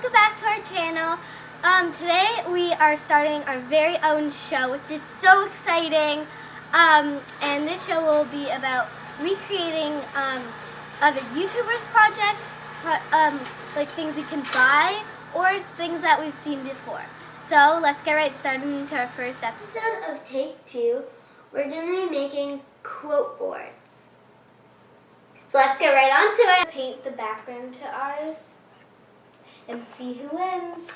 welcome back to our channel. Today we are starting our very own show, which is so exciting. And this show will be about recreating other YouTubers' projects, like things you can buy or things that we've seen before. So let's get right started into our first episode of Take 2. We're going to be making quote boards. So let's get right on to it. Paint the background to ours and see who wins.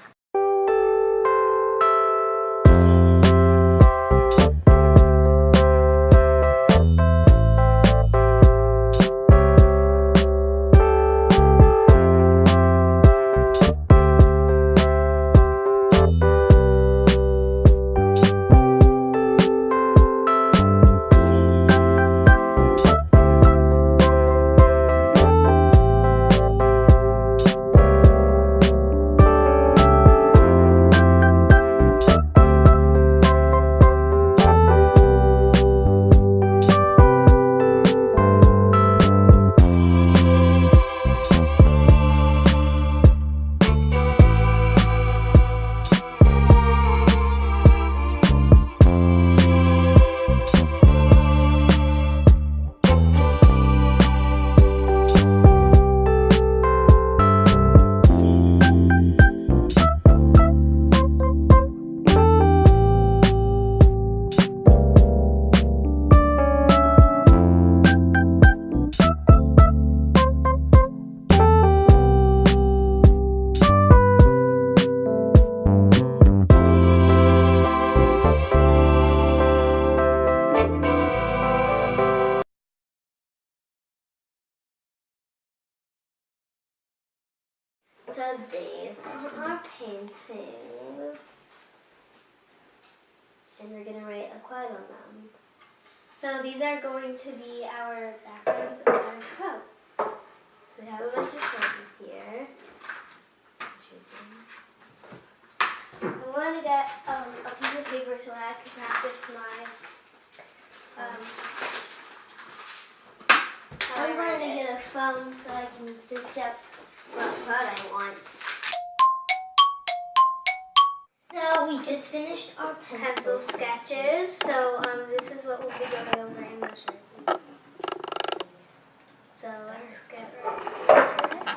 So these are our paintings, and we're going to write a quote on them. So these are going to be our backgrounds of our quote. So we have a bunch of quotes here. Choose one. I'm going to get a piece of paper so I can practice my... I'm going to get a phone so I can stitch up what I want. So we just finished our pencil sketches. So this is what we'll be going over in the show. So let's get right into it.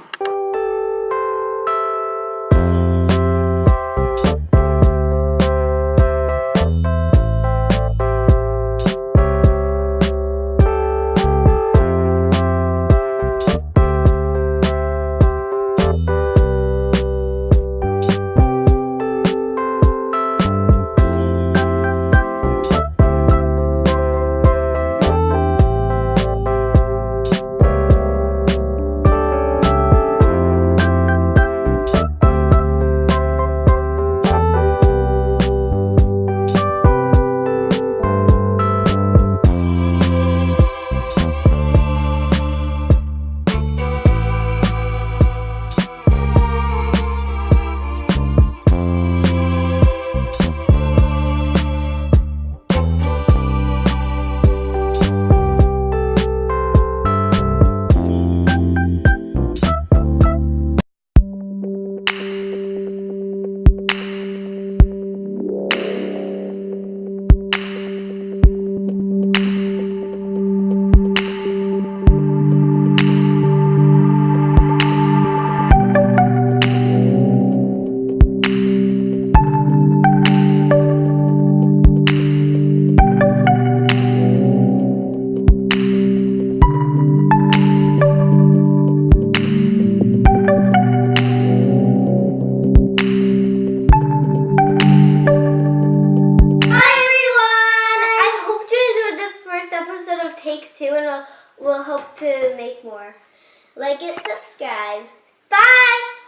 Take 2, and we'll hope to make more. Like it, subscribe. Bye!